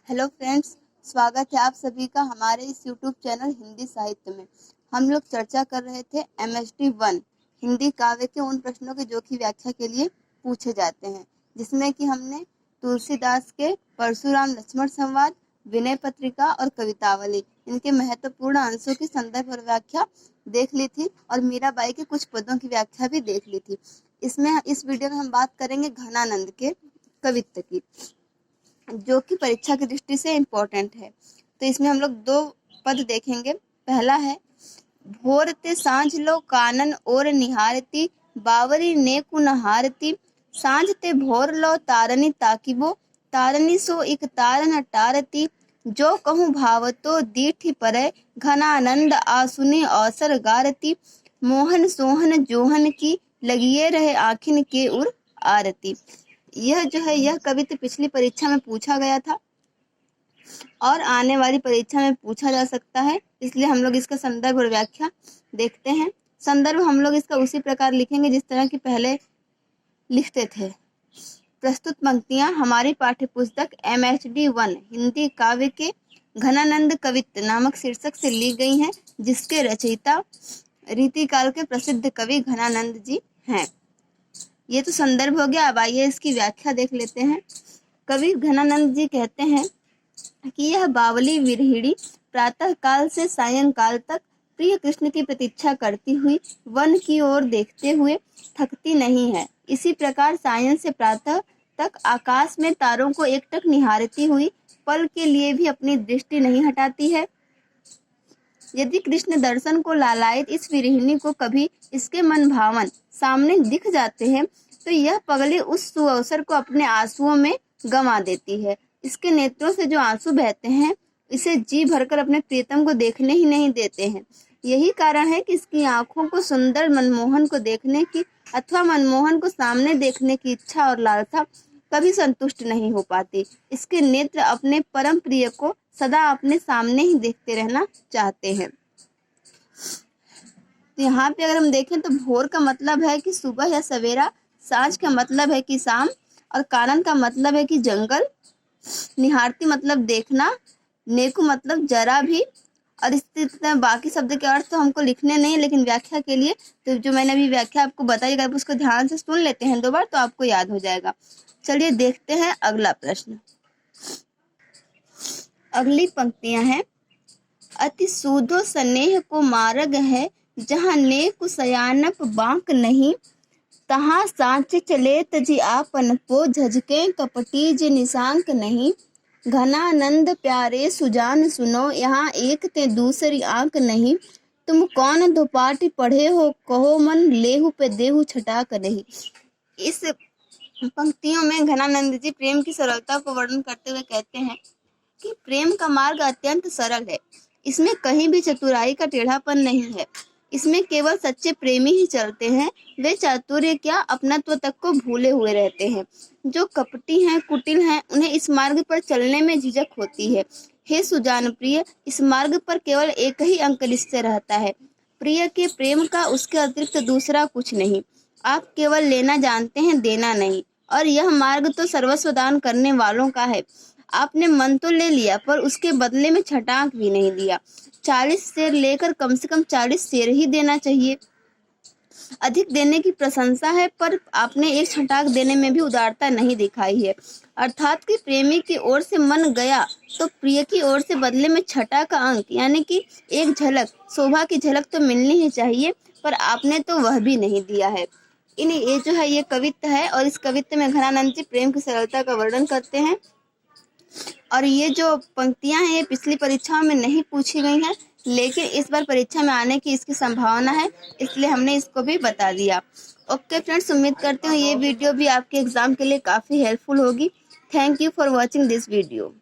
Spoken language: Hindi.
हेलो फ्रेंड्स, स्वागत है आप सभी का हमारे इस यूट्यूब चैनल हिंदी साहित्य में। हम लोग चर्चा कर रहे थे MSD 1 हिंदी काव्य के उन प्रश्नों के जो कि व्याख्या के लिए पूछे जाते हैं, जिसमें कि हमने तुलसीदास के परशुराम लक्ष्मण संवाद, विनय पत्रिका और कवितावली इनके महत्वपूर्ण अंशों की संदर्भ और व्याख्या देख ली थी और मीराबाई के कुछ पदों की व्याख्या भी देख ली थी। इस वीडियो में हम बात करेंगे घनानंद के कवित्व की, जो कि परीक्षा की दृष्टि से इम्पोर्टेंट है। तो इसमें हम लोग दो पद देखेंगे। पहला है, भोर ते सांझ लो कानन और निहारती, बावरी ने कुनहारती, सांझ ते भोर लो तारनी ताकिबो, तारनी सो एक तारन टारती, जो कहूँ भावतो दीठी परे, घनानंद आसुने अवसर गारती, मोहन सोहन जोहन की, लगिए रहे आखिन के उर आरती। यह जो है यह कवित्व पिछली परीक्षा में पूछा गया था और आने वाली परीक्षा में पूछा जा सकता है, इसलिए हम लोग इसका संदर्भ और व्याख्या देखते हैं। संदर्भ हम लोग इसका उसी प्रकार लिखेंगे जिस तरह की पहले लिखते थे। प्रस्तुत पंक्तियां हमारी पाठ्य पुस्तक MSD 1 हिंदी काव्य के घनानंद कवित्व नामक शीर्षक से ली गई हैं, जिसके रचयिता रीतिकाल के प्रसिद्ध कवि घनानंद जी हैं। ये तो संदर्भ हो गया। अब आइए इसकी व्याख्या देख लेते हैं। कवि घनानंद जी कहते हैं कि यह बावली विरहिणी प्रातः काल से सायंकाल तक प्रिय कृष्ण की प्रतीक्षा करती हुई वन की ओर देखते हुए थकती नहीं है। इसी प्रकार सायं से प्रातः तक आकाश में तारों को एकटक निहारती हुई पल के लिए भी अपनी दृष्टि नहीं हटाती है। यदि कृष्ण दर्शन को लालायित इस विरहिणी को कभी इसके मन भावन सामने दिख जाते हैं तो यह पगली उस सुअवसर को अपने आंसुओं में गंवा देती है। इसके नेत्रों से जो आंसू बहते हैं इसे जी भरकर अपने प्रियतम को देखने ही नहीं देते हैं। यही कारण है कि इसकी आंखों को सुंदर मनमोहन को देखने की अथवा मनमोहन को सामने देखने की इच्छा और लालसा कभी संतुष्ट नहीं हो पाती। इसके नेत्र अपने परम प्रिय को सदा अपने सामने ही देखते रहना चाहते हैं। तो यहाँ पे अगर हम देखें तो भोर का मतलब है कि सुबह या सवेरा, सांझ का मतलब है कि शाम, और कानन का मतलब है कि जंगल, निहारती मतलब देखना, नेकु मतलब जरा भी, और इस तरह बाकी शब्द के अर्थ तो हमको लिखने नहीं, लेकिन व्याख्या के लिए तो जो मैंने अभी व्याख्या आपको बताई, अगर उसको ध्यान से सुन लेते हैं 2 बार तो आपको याद हो जाएगा। चलिए देखते हैं अगला प्रश्न। अगली पंक्तियां हैं, अति सूधो स्नेह को मार्ग है, जहाँ नेक सयानप बांक नहीं, तहाँ सांचे चले तजी आपन पो, झजके कपटी जे निशांक नहीं, घनानंद प्यारे सुजान सुनो, यहाँ एक ते दूसरी आंक नहीं, तुम कौन दोपाटी पढ़े हो, कहो मन लेहु पे देहु छटाक नहीं। इस पंक्तियों में घनानंद जी प्रेम की सरलता को वर्णन करते हुए कहते हैं कि प्रेम का मार्ग अत्यंत सरल है, इसमें कहीं भी चतुराई का टेढ़ापन नहीं है, इसमें केवल सच्चे प्रेमी ही चलते हैं। वे चातुर्य क्या अपनत्व तक को भूले हुए रहते हैं। जो कपटी हैं, कुटिल हैं, उन्हें इस मार्ग पर चलने में झिझक होती है। हे सुजान प्रिय, इस मार्ग पर केवल एक ही अंक निश्चय रहता है, प्रिय के प्रेम का, उसके अतिरिक्त दूसरा कुछ नहीं। आप केवल लेना जानते हैं, देना नहीं, और यह मार्ग तो सर्वस्व दान करने वालों का है। आपने मन तो ले लिया पर उसके बदले में छटाक भी नहीं दिया। 40 शेर लेकर कम से कम 40 शेर ही देना चाहिए। अधिक देने की प्रशंसा है पर आपने एक छटाक देने में भी उदारता नहीं दिखाई है। अर्थात कि प्रेमी की ओर से मन गया तो प्रिय की ओर से बदले में छटा का अंक यानी कि एक झलक, शोभा की झलक तो मिलनी ही चाहिए, पर आपने तो वह भी नहीं दिया है। ये जो है ये कवित्व है, और इस कवित्व में घनानंद जी प्रेम की सरलता का वर्णन करते हैं। और ये जो पंक्तियां हैं ये पिछली परीक्षाओं में नहीं पूछी गई हैं, लेकिन इस बार परीक्षा में आने की इसकी संभावना है, इसलिए हमने इसको भी बता दिया। ओके फ्रेंड्स, उम्मीद करते हूँ ये वीडियो भी आपके एग्जाम के लिए काफ़ी हेल्पफुल होगी। Thank you for watching this video.